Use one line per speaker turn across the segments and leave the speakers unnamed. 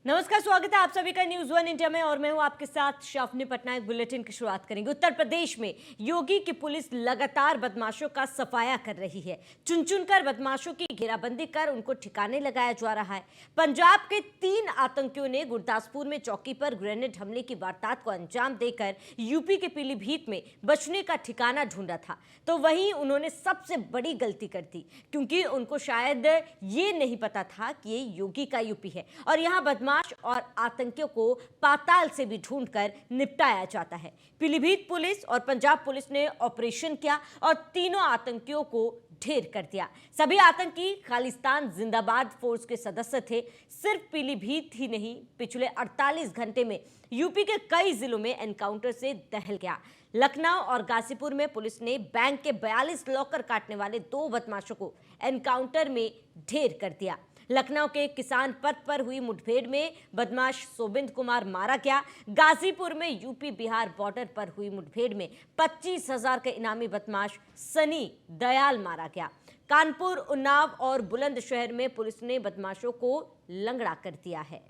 नमस्कार, स्वागत है आप सभी का न्यूज वन इंडिया में और मैं हूं आपके साथ शाफनी पटनायक। बुलेटिन की शुरुआत करेंगे। उत्तर प्रदेश में योगी की पुलिस लगातार बदमाशों का सफाया कर रही है। चुन चुनकर बदमाशों की घेराबंदी कर उनको ठिकाने लगाया जा रहा है। पंजाब के 3 आतंकियों ने गुरदासपुर में चौकी पर ग्रेनेड हमले की वारदात को अंजाम देकर यूपी के पीलीभीत में बचने का ठिकाना ढूंढा था, तो वहीं उन्होंने सबसे बड़ी गलती कर दी, क्योंकि उनको शायद ये नहीं पता था कि ये योगी का यूपी है और यहाँ बदमाश और आतंकियों को पाताल से भी ढूंढकर निपटाया जाता है। पीलीभीत पुलिस और पंजाब पुलिस ने ऑपरेशन किया और तीनों आतंकियों को ढेर कर दिया। सभी आतंकी खालिस्तान जिंदाबाद फोर्स के सदस्य थे। सिर्फ पीलीभीत ही नहीं, पिछले 48 घंटे में यूपी के कई जिलों में एनकाउंटर से दहल गया। लखनऊ और गाजीपुर में पुलिस ने बैंक के 42 लॉकर काटने वाले 2 बदमाशों को एनकाउंटर में ढेर कर दिया। लखनऊ के किसान पथ पर हुई मुठभेड़ में बदमाश सोबिंद कुमार मारा गया। गाजीपुर में यूपी बिहार बॉर्डर पर हुई मुठभेड़ में 25,000 के इनामी बदमाश सनी दयाल मारा गया। कानपुर, उन्नाव और बुलंदशहर में पुलिस ने बदमाशों को लंगड़ा कर दिया है।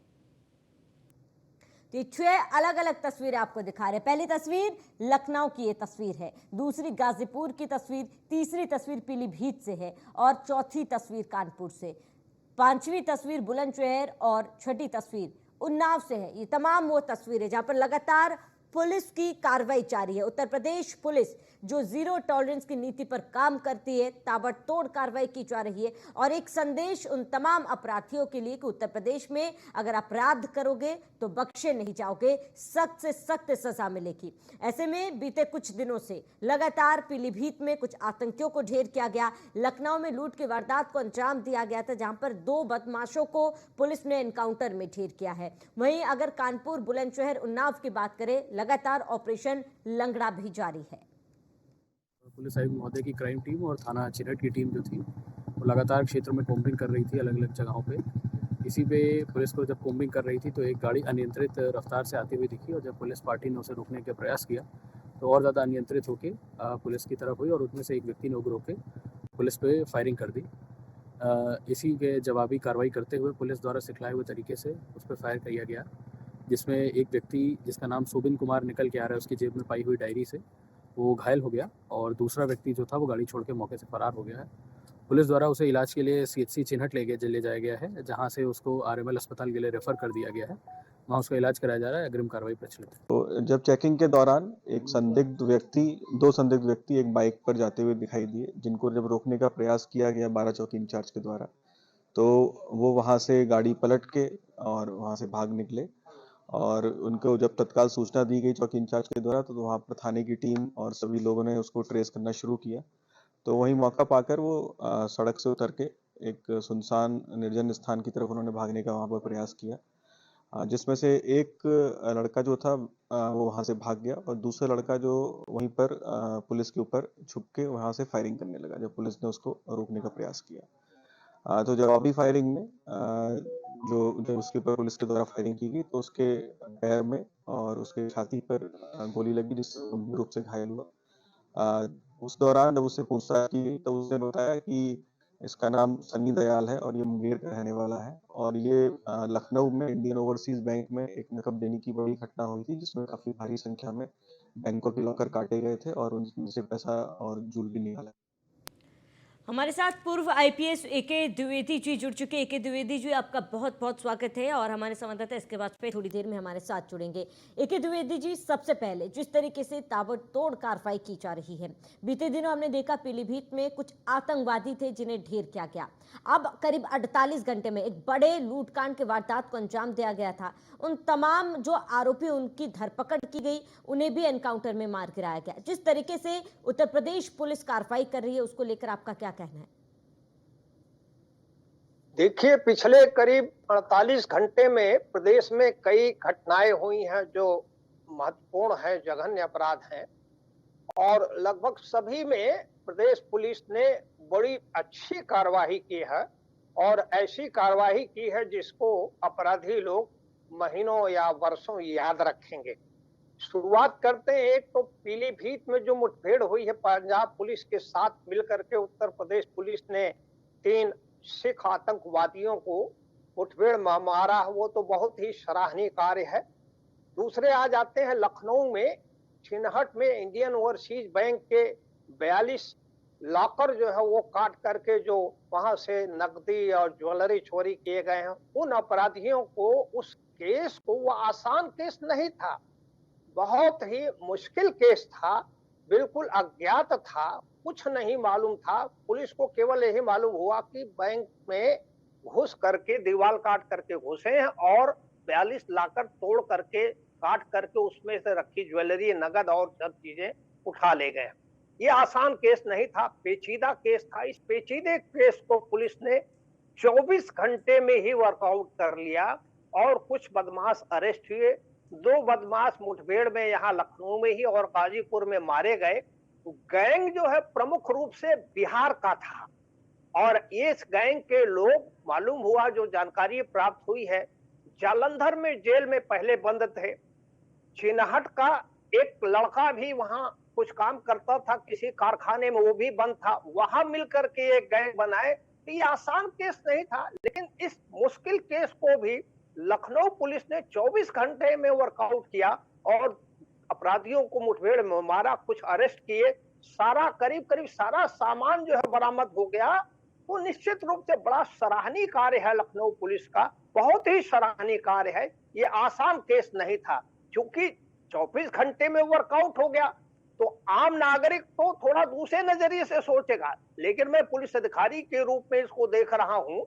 ये 6 अलग अलग तस्वीरें आपको दिखा रहे हैं। पहली तस्वीर लखनऊ की ये तस्वीर है, दूसरी गाजीपुर की तस्वीर, तीसरी तस्वीर पीलीभीत से है और चौथी तस्वीर कानपुर से, 5वीं तस्वीर बुलंदशहर और 6ठी तस्वीर उन्नाव से है। ये तमाम वो तस्वीरें जहां पर लगातार पुलिस की कार्रवाई जारी है। उत्तर प्रदेश पुलिस जो जीरो टॉलरेंस की नीति पर काम करती है, ताबड़तोड़ कार्रवाई की जा रही है और एक संदेश उन तमाम अपराधियों के लिए कि उत्तर प्रदेश में अगर अपराध करोगे तो बख्शे नहीं जाओगे, सख्त से सख्त सजा मिलेगी। ऐसे में बीते कुछ दिनों से लगातार पीलीभीत में कुछ आतंकियों को ढेर किया गया। लखनऊ में लूट की वारदात को अंजाम दिया गया था, जहां पर 2 बदमाशों को पुलिस ने एनकाउंटर में ढेर किया है। वहीं अगर कानपुर, बुलंदशहर, उन्नाव की बात करें, लगातार ऑपरेशन लंगड़ा भी जारी है।
पुलिस आयुक्त महोदय की क्राइम टीम और थाना चिरहट की टीम जो थी वो लगातार क्षेत्र में कोम्बिंग कर रही थी अलग अलग जगहों पे। इसी पे पुलिस को जब कोम्बिंग कर रही थी तो एक गाड़ी अनियंत्रित रफ्तार से आती हुई दिखी और जब पुलिस पार्टी ने उसे रोकने का प्रयास किया तो और ज़्यादा अनियंत्रित होकर पुलिस की तरफ हुई और उसमें से एक व्यक्ति ने उग्र होकर पुलिस पे फायरिंग कर दी। इसी के जवाबी कार्रवाई करते हुए पुलिस द्वारा सिखलाए हुए तरीके से उस पर फायर किया गया, जिसमें एक व्यक्ति जिसका नाम सोबिन कुमार निकल के आ रहा है, उसकी जेब में पाई हुई डायरी से वो घायल हो गया और दूसरा व्यक्ति जो था वो गाड़ी छोड़ के मौके से फरार हो गया है। पुलिस द्वारा उसे इलाज के लिए सीएचसी चिन्हट ले जाया गया है, जहां से उसको आरएमएल अस्पताल के लिए रेफर कर दिया गया है। वहां उसका इलाज कराया जा रहा है। अग्रिम कार्रवाई प्रचलित है।
तो जब चेकिंग के दौरान एक संदिग्ध व्यक्ति, 2 संदिग्ध व्यक्ति एक बाइक पर जाते हुए दिखाई दिए, जिनको जब रोकने का प्रयास किया गया 12 चौकी इंचार्ज के द्वारा, तो वो वहां से गाड़ी पलट के और वहां से भाग निकले और उनको जब तत्काल सूचना दी गई चौकी इंचार्ज के द्वारा तो वहां पर थाने की टीम और सभी लोगों ने उसको ट्रेस करना शुरू किया। तो वहीं मौका पाकर वो सड़क से उतर के एक सुनसान निर्जन स्थान की तरफ उन्होंने भागने का वहां पर प्रयास किया, जिसमें से एक लड़का जो था वो वहां से भाग गया और दूसरा लड़का जो वहीं पर पुलिस के ऊपर छुप के वहां से फायरिंग करने लगा जब पुलिस ने उसको रोकने का प्रयास किया। तो जवाबी फायरिंग में जो जब उसके ऊपर पुलिस के द्वारा फायरिंग की गई तो उसके पैर में और उसके छाती पर गोली लगी, जिससे गंभीर रूप से घायल हुआ। उस दौरान जब उससे पूछताछ की तो उसने बताया कि इसका नाम सनी दयाल है और ये मुंगेर का रहने वाला है और ये लखनऊ में इंडियन ओवरसीज बैंक में एक नकद देने की बड़ी घटना हुई थी, जिसमें काफी भारी संख्या में बैंकों के लॉकर काटे गए थे और उनसे पैसा और ज्वेलरी निकाला।
हमारे साथ पूर्व आईपीएस एके द्विवेदी जी जुड़ चुके। एके द्विवेदी जी, आपका बहुत बहुत स्वागत है और हमारे संवाददाता इसके बाद पे थोड़ी देर में हमारे साथ जुड़ेंगे। एके द्विवेदी जी, सबसे पहले जिस तरीके से ताबड़तोड़ कार्रवाई की जा रही है, बीते दिनों हमने देखा पीलीभीत में कुछ आतंकवादी थे जिन्हें ढेर किया गया। अब करीब 48 घंटे में एक बड़े लूटकांड के वारदात को अंजाम दिया गया था। उन तमाम जो आरोपी, उनकी धरपकड़ की गई, उन्हें भी एनकाउंटर में मार गिराया गया। जिस तरीके से उत्तर प्रदेश पुलिस कार्रवाई कर रही है, उसको लेकर आपका क्या कहना है?
देखिए, पिछले करीब 48 घंटे में प्रदेश में कई घटनाएं हुई हैं जो महत्वपूर्ण है, जघन्य अपराध हैं और लगभग सभी में प्रदेश पुलिस ने बड़ी अच्छी कार्रवाई की है और ऐसी कार्रवाई की है जिसको अपराधी लोग महीनों या वर्षों याद रखेंगे। शुरुआत करते हैं, एक तो पीलीभीत में जो मुठभेड़ हुई है पंजाब पुलिस के साथ मिलकर के उत्तर प्रदेश पुलिस ने 3 सिख आतंकवादियों को मुठभेड़ में मारा वो तो बहुत ही सराहनीय कार्य है। दूसरे आ जाते हैं लखनऊ में छिनहट में इंडियन ओवरसीज बैंक के 42 लॉकर जो है वो काट करके जो वहां से नकदी और ज्वेलरी चोरी किए गए हैं, उन अपराधियों को उस केस को, वो आसान केस नहीं था, बहुत ही मुश्किल केस था, बिल्कुल अज्ञात था, कुछ नहीं मालूम था। पुलिस को केवल यही मालूम हुआ कि बैंक में घुस करके दीवार काट करके घुसे हैं और 42 लाकर तोड़ करके काट करके उसमें से रखी ज्वेलरी, नगद और सब चीजें उठा ले गए। ये आसान केस नहीं था, पेचीदा केस था। इस पेचीदे केस को पुलिस ने 24 घंटे में ही वर्कआउट कर लिया और कुछ बदमाश अरेस्ट हुए। 2 बदमाश मुठभेड़ में यहाँ लखनऊ में ही और गाजीपुर में मारे गए। गैंग जो है प्रमुख रूप से बिहार का था और इस गैंग के लोग, मालूम हुआ, जो जानकारी प्राप्त हुई है, जालंधर में जेल में पहले बंद थे। छिनहट का एक लड़का भी वहां कुछ काम करता था किसी कारखाने में, वो भी बंद था, वहां मिलकर के एक गैंग बनाए। ये आसान केस नहीं था, लेकिन इस मुश्किल केस को भी लखनऊ पुलिस ने 24 घंटे में वर्कआउट किया और अपराधियों को मुठभेड़ में मारा, कुछ अरेस्ट किए, सारा करीब सारा सामान जो है बरामद हो गया। तो निश्चित रूप से बड़ा सराहनीय कार्य है लखनऊ पुलिस का, बहुत ही सराहनीय कार्य है। ये आसान केस नहीं था, क्योंकि 24 घंटे में वर्कआउट हो गया तो आम नागरिक तो थोड़ा दूसरे नजरिए से सोचेगा, लेकिन मैं पुलिस अधिकारी के रूप में इसको देख रहा हूं।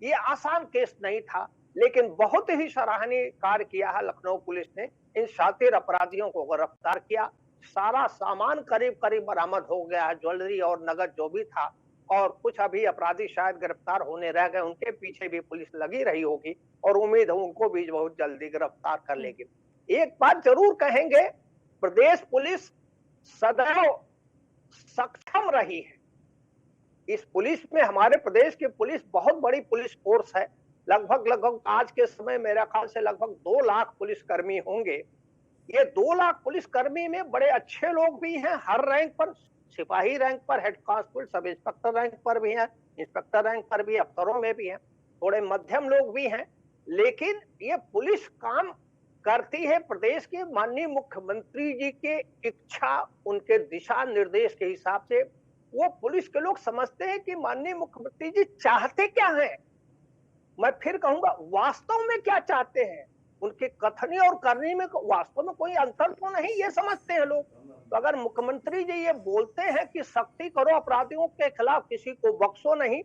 ये आसान केस नहीं था, लेकिन बहुत ही सराहनीय कार्य किया है लखनऊ पुलिस ने। इन शातिर अपराधियों को गिरफ्तार किया, सारा सामान करीब बरामद हो गया है, ज्वेलरी और नगद जो भी था, और कुछ अभी अपराधी शायद गिरफ्तार होने रह गए, उनके पीछे भी पुलिस लगी रही होगी और उम्मीद है उनको भी बहुत जल्दी गिरफ्तार कर लेगी। एक बात जरूर कहेंगे, प्रदेश पुलिस सदैव सक्षम रही है। इस पुलिस में, हमारे प्रदेश की पुलिस बहुत बड़ी पुलिस फोर्स है, लगभग आज के समय मेरा ख्याल से लगभग 2 लाख पुलिसकर्मी होंगे। ये 2 लाख पुलिसकर्मी में बड़े अच्छे लोग भी हैं, हर रैंक पर, सिपाही रैंक पर, head constable, sub inspector rank पर भी हैं, इंस्पेक्टर रैंक पर भी, अफसरों में भी हैं, थोड़े मध्यम लोग भी हैं। लेकिन ये पुलिस काम करती है प्रदेश के माननीय मुख्यमंत्री जी के इच्छा, उनके दिशा निर्देश के हिसाब से। वो पुलिस के लोग समझते हैं कि माननीय मुख्यमंत्री जी चाहते क्या हैं, मैं फिर कहूंगा वास्तव में क्या चाहते हैं। उनके कथनी और करनी में वास्तव में कोई अंतर तो नहीं, ये समझते हैं लोग। तो अगर मुख्यमंत्री जी ये बोलते हैं कि सख्ती करो, अपराधियों के खिलाफ किसी को बख्शो नहीं,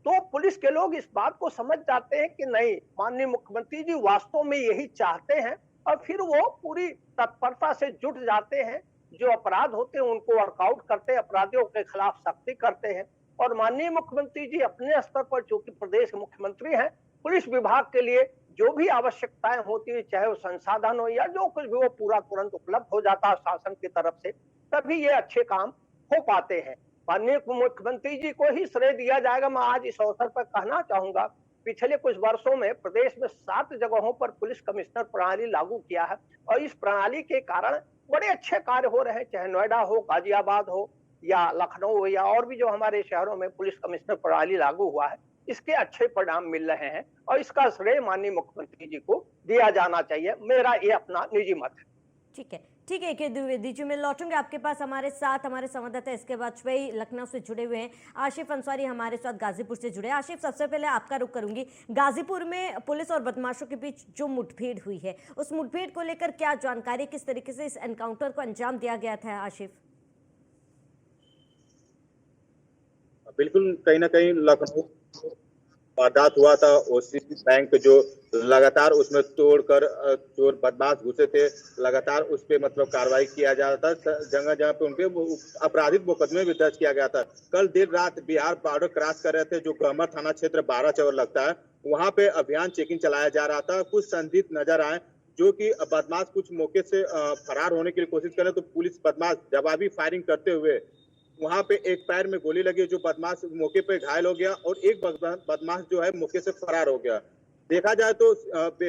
तो पुलिस के लोग इस बात को समझ जाते हैं कि नहीं, माननीय मुख्यमंत्री जी वास्तव में यही चाहते हैं, और फिर वो पूरी तत्परता से जुट जाते हैं। जो अपराध होते हैं उनको वर्कआउट करते हैं, अपराधियों के खिलाफ सख्ती करते हैं। और माननीय मुख्यमंत्री जी अपने स्तर पर, जो कि प्रदेश के मुख्यमंत्री हैं, पुलिस विभाग के लिए जो भी आवश्यकताएं होती है, चाहे वो संसाधन हो या जो कुछ भी, वो पूरा तुरंत उपलब्ध हो जाता है शासन की तरफ से, तभी ये अच्छे काम हो पाते हैं। माननीय मुख्यमंत्री जी को ही श्रेय दिया जाएगा। मैं आज इस अवसर पर कहना चाहूंगा, पिछले कुछ वर्षों में प्रदेश में 7 जगहों पर पुलिस कमिश्नर प्रणाली लागू किया है और इस प्रणाली के कारण बड़े अच्छे कार्य हो रहे हैं, चाहे नोएडा हो, गाजियाबाद हो या लखनऊ हो या और भी जो हमारे शहरों में पुलिस कमिश्नर प्रणाली लागू हुआ है, इसके अच्छे परिणाम मिल रहे हैं और इसका श्रेय माननीय मुख्यमंत्री जी को दिया जाना चाहिए। मेरा ये अपना निजी मत है।
ठीक है, द्विवेदी जी, मैं लौटूंगा आपके पास। हमारे साथ हमारे संवाददाता इसके बाद वही लखनऊ से जुड़े हुए हैं, आशिफ अंसारी हमारे साथ गाजीपुर से जुड़े। आशिफ, सबसे पहले आपका रुख करूंगी, गाजीपुर में पुलिस और बदमाशों के बीच जो मुठभेड़ हुई है, उस मुठभेड़ को लेकर क्या जानकारी, किस तरीके से इस एनकाउंटर को अंजाम दिया गया था? आशिफ।
बिल्कुल, कहीं ना कहीं लखनऊ वारदात हुआ था, ओसीसी बैंक जो लगातार उसमें तोड़कर चोर बदमाश घुसे थे, लगातार उस पे मतलब कार्रवाई किया जा रहा था, जगह जगह पे उनके आपराधिक मुकदमे भी दर्ज किया गया था। कल देर रात बिहार बॉर्डर क्रॉस कर रहे थे, जो गहमर थाना क्षेत्र 12 चौर लगता है, वहां पे अभियान चेकिंग चलाया जा रहा था। कुछ संदिग्ध नजर आए जो कि बदमाश कुछ मौके से फरार होने की कोशिश करे, तो पुलिस बदमाश जवाबी फायरिंग करते हुए वहां पे एक पैर में गोली लगी, जो बदमाश मौके पे घायल हो गया और एक बदमाश जो है मौके से फरार हो गया। देखा जाए तो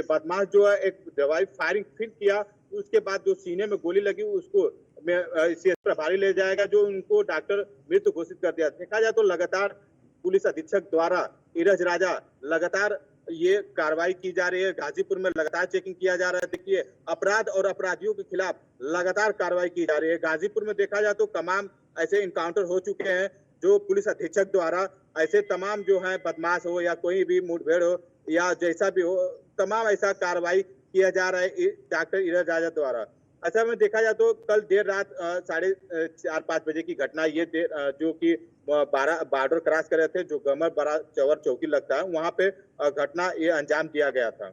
बदमाश जो है एक दवाई फायरिंग फिर किया, उसके बाद जो सीने में गोली लगी उसको सीएस प्रभारी ले जाएगा, जो उनको डॉक्टर मृत घोषित कर दिया। देखा जाए तो लगातार पुलिस अधीक्षक द्वारा नीरज राजा लगातार ये कार्रवाई की जा रही है। गाजीपुर में लगातार चेकिंग किया जा रहा है। देखिए, अपराध और अपराधियों के खिलाफ लगातार कार्रवाई की जा रही है। गाजीपुर में देखा जाए तो तमाम ऐसे इनकाउंटर हो चुके हैं जो पुलिस अधीक्षक द्वारा ऐसे तमाम जो है बदमाश हो या कोई भी मुठभेड़ हो या जैसा भी हो, तमाम ऐसा कार्रवाई किया जा रहा है डॉक्टर इरज राजा द्वारा। ऐसा में देखा जाए तो कल देर रात 4:30-5 बजे की घटना ये जो कि 12 बॉर्डर क्रॉस कर रहे थे, जो गमर बड़ा चौवर चौकी लगता है, वहां पे घटना ये अंजाम दिया गया था।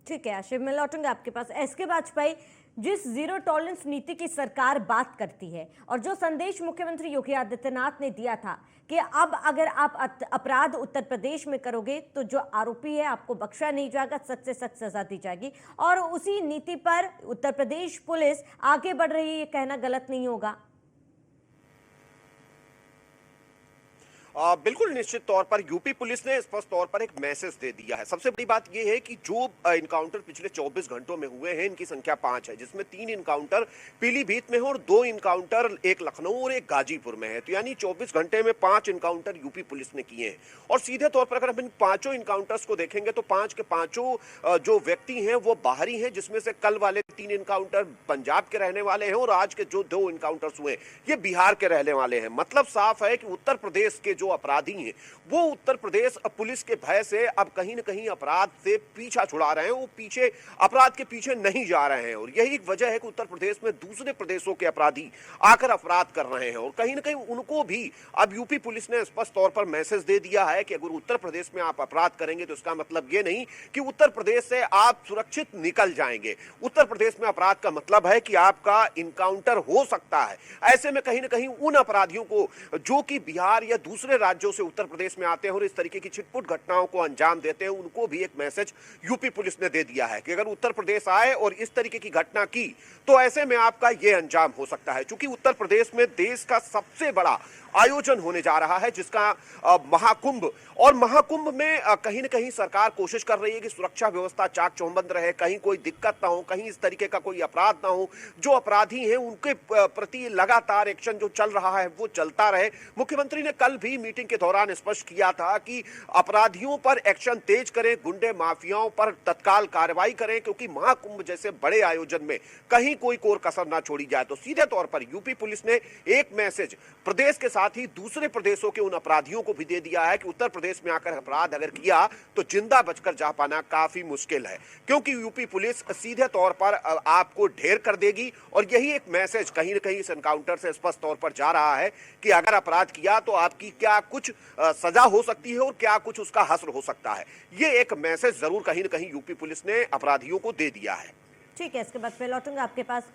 ठीक है आशिफ, मैं लौटूंगा आपके पास। एसके वाजपेयी, जिस जीरो टॉलरेंस नीति की सरकार बात करती है और जो संदेश मुख्यमंत्री योगी आदित्यनाथ ने दिया था कि अब अगर आप अपराध उत्तर प्रदेश में करोगे तो जो आरोपी है आपको बख्शा नहीं जाएगा, सख्त से सख्त सजा दी जाएगी, और उसी नीति पर उत्तर प्रदेश पुलिस आगे बढ़ रही है, ये कहना गलत नहीं होगा?
बिल्कुल निश्चित तौर पर यूपी पुलिस ने स्पष्ट तौर पर एक मैसेज दे दिया है। सबसे बड़ी बात यह है कि जो इनकाउंटर पिछले 24 घंटों में हुए हैं, इनकी संख्या 5 है, जिसमें 3 इनकाउंटर पीलीभीत में है और 2 इनकाउंटर एक लखनऊ और एक गाजीपुर में है। तो यानी 24 घंटे में 5 इनकाउंटर यूपी पुलिस ने किए हैं। और सीधे तौर पर अगर हम इन 5 इनकाउंटर्स को देखेंगे तो 5 के 5 जो व्यक्ति हैं वो बाहरी हैं, जिसमें से कल वाले 3 इनकाउंटर पंजाब के रहने वाले हैं और आज के जो 2 इनकाउंटर्स हुए ये बिहार के रहने वाले हैं। मतलब साफ है कि उत्तर प्रदेश के जो अपराधी हैं वो उत्तर प्रदेश पुलिस के भय से अब कहीं न कहीं अपराध से पीछा छुड़ा रहे हैं, वो पीछे अपराध के पीछे नहीं जा रहे हैं। और यही एक वजह है कि उत्तर प्रदेश में दूसरे प्रदेशों के अपराधी आकर अपराध कर रहे हैं और कहीं न कहीं उनको भी अब यूपी पुलिस ने स्पष्ट तौर पर मैसेज दे दिया है कि अगर उत्तर प्रदेश में आप अपराध करेंगे तो इसका मतलब ये नहीं कि उत्तर प्रदेश से आप सुरक्षित निकल जाएंगे। उत्तर प्रदेश में अपराध का मतलब है कि आपका इनकाउंटर हो सकता है। ऐसे में कहीं न कहीं उन अपराधियों को जो कि बिहार या दूसरे राज्यों से उत्तर प्रदेश में आते हैं और इस तरीके की छिटपुट घटनाओं को अंजाम देते हैं, उनको भी एक मैसेज यूपी पुलिस ने दे दिया है कि अगर उत्तर प्रदेश आए और इस तरीके की घटना की तो ऐसे में आपका यह अंजाम हो सकता है। क्योंकि उत्तर प्रदेश में देश का सबसे बड़ा आयोजन होने जा रहा है जिसका महाकुंभ, और महाकुंभ में कहीं न कहीं सरकार कोशिश कर रही है कि सुरक्षा व्यवस्था चाक चौबंद रहे, कहीं कोई दिक्कत ना हो, कहीं इस तरीके का कोई अपराध ना हो। जो अपराधी हैं उनके प्रति लगातार एक्शन जो चल रहा है वो चलता रहे। मुख्यमंत्री ने कल भी मीटिंग के दौरान स्पष्ट किया था कि अपराधियों पर एक्शन तेज करें, गुंडे माफियाओं पर तत्काल कार्रवाई करें, क्योंकि महाकुंभ जैसे बड़े आयोजन में कहीं कोई कोर कसर ना छोड़ी जाए। तो सीधे तौर पर यूपी पुलिस ने एक मैसेज प्रदेश के साथ ही दूसरे प्रदेशों के उन अपराधियों को भी दे दिया है कि उत्तर प्रदेश में आकर अपराध अगर किया तो जिंदा बचकर जा पाना काफी मुश्किल है, क्योंकि यूपी पुलिस सीधे तौर पर आपको ढेर कर देगी। और यही एक मैसेज कहीं न कहीं इस एनकाउंटर से स्पष्ट तौर पर जा रहा है कि अगर अपराध किया तो आपकी क्या कुछ सजा हो सकती है और क्या कुछ उसका हश्र हो सकता है। ये एक मैसेज जरूर कहीं न कहीं यूपी पुलिस ने अपराधियों को दे दिया है।
ठीक है, इसके बाद मैं लौटूंगा आपके पास।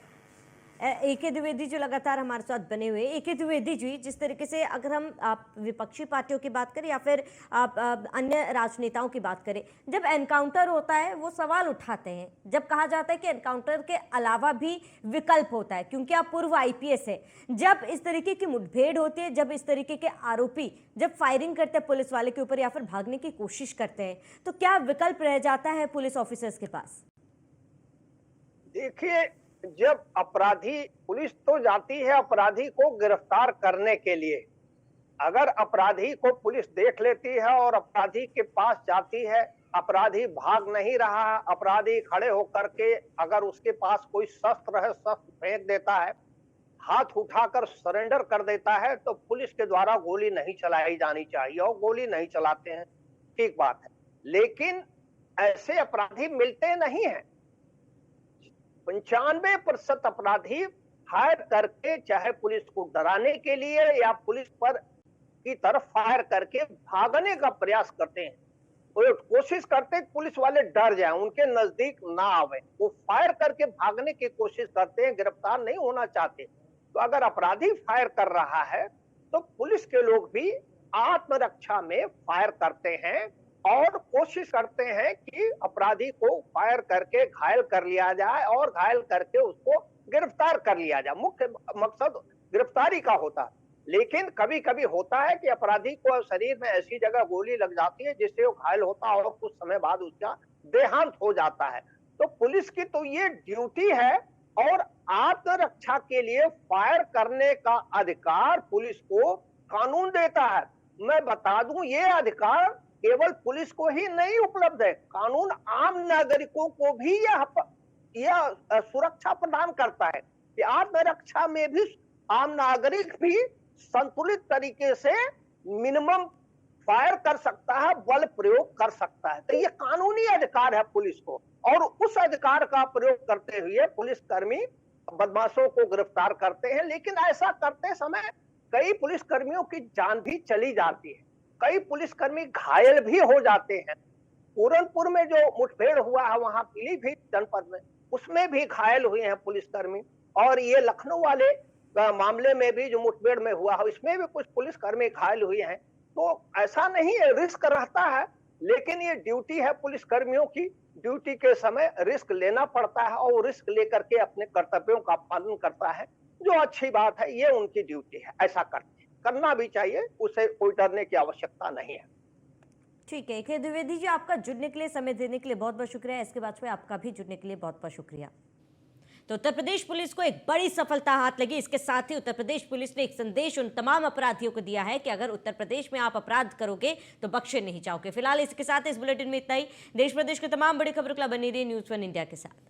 एके द्विवेदी जो लगातार हमारे साथ बने हुए। एके द्विवेदी जी, जिस तरीके से अगर हम आप विपक्षी पार्टियों की बात करें या फिर आप अन्य राजनेताओं की बात करें, जब एनकाउंटर होता है वो सवाल उठाते हैं, जब कहा जाता है कि एनकाउंटर के अलावा भी विकल्प होता है क्योंकि आप पूर्व आईपीएस है, जब इस तरीके की मुठभेड़ होती है, जब इस तरीके के आरोपी जब फायरिंग करते हैं पुलिस वाले के ऊपर या फिर भागने की कोशिश करते हैं, तो क्या विकल्प रह जाता है पुलिस ऑफिसर्स के पास?
देखिए, जब अपराधी, पुलिस तो जाती है अपराधी को गिरफ्तार करने के लिए। अगर अपराधी को पुलिस देख लेती है और अपराधी के पास जाती है, अपराधी भाग नहीं रहा, अपराधी खड़े होकर के अगर उसके पास कोई शस्त्र है, शस्त्र फेंक देता है, हाथ उठाकर सरेंडर कर देता है, तो पुलिस के द्वारा गोली नहीं चलाई जानी चाहिए और गोली नहीं चलाते हैं, ठीक बात है। लेकिन ऐसे अपराधी मिलते नहीं हैं। 95% अपराधी फायर करके, चाहे पुलिस को डराने के लिए या पुलिस पर की तरफ फायर करके भागने का प्रयास करते हैं। वो कोशिश करते हैं पुलिस वाले डर जाएं, उनके नजदीक ना आवे, वो फायर करके भागने की कोशिश करते हैं, गिरफ्तार नहीं होना चाहते। तो अगर अपराधी फायर कर रहा है तो पुलिस के लोग भी आत्मरक्षा में फायर करते हैं और कोशिश करते हैं कि अपराधी को फायर करके घायल कर लिया जाए और घायल करके उसको गिरफ्तार कर लिया जाए। मुख्य मकसद गिरफ्तारी का होता है। लेकिन कभी कभी होता है कि अपराधी को शरीर में ऐसी जगह गोली लग जाती है जिससे वो घायल होता है और कुछ समय बाद उसका देहांत हो जाता है। तो पुलिस की तो ये ड्यूटी है और आत्मरक्षा के लिए फायर करने का अधिकार पुलिस को कानून देता है। मैं बता दूं, ये अधिकार केवल पुलिस को ही नहीं उपलब्ध है, कानून आम नागरिकों को भी यह सुरक्षा प्रदान करता है कि आत्मरक्षा में भी आम नागरिक भी संतुलित तरीके से मिनिमम फायर कर सकता है, बल प्रयोग कर सकता है। तो ये कानूनी अधिकार है पुलिस को, और उस अधिकार का प्रयोग करते हुए पुलिसकर्मी बदमाशों को गिरफ्तार करते हैं। लेकिन ऐसा करते समय कई पुलिसकर्मियों की जान भी चली जाती है, कई पुलिसकर्मी घायल भी हो जाते हैं। पूरनपुर में जो मुठभेड़ हुआ है वहां पीलीभीत जनपद में, उसमें भी घायल हुए हैं पुलिसकर्मी, और ये लखनऊ वाले मामले में भी जो मुठभेड़ में हुआ है इसमें भी कुछ पुलिसकर्मी घायल हुए हैं। तो ऐसा नहीं है, रिस्क रहता है, लेकिन ये ड्यूटी है पुलिसकर्मियों की, ड्यूटी के समय रिस्क लेना पड़ता है और रिस्क लेकर के अपने कर्तव्यों का पालन करता है, जो अच्छी बात है, ये उनकी ड्यूटी है, ऐसा करते हैं, करना भी चाहिए, उसे कोई डरने की आवश्यकता नहीं है।
ठीक है, के द्विवेदी जी, आपका जुड़ने के लिए, समय देने के लिए बहुत बहुत शुक्रिया। इसके बाद में आपका भी जुड़ने के लिए बहुत बहुत शुक्रिया। तो उत्तर प्रदेश पुलिस को एक बड़ी सफलता हाथ लगी। इसके साथ ही उत्तर प्रदेश पुलिस ने एक संदेश उन तमाम अपराधियों को दिया है कि अगर उत्तर प्रदेश में आप अपराध करोगे तो बख्शे नहीं जाओगे। फिलहाल इसके साथ इस बुलेटिन में इतना ही। देश प्रदेश के तमाम बड़ी खबरों के लिए बनी रहिए न्यूज़ 1 इंडिया के साथ।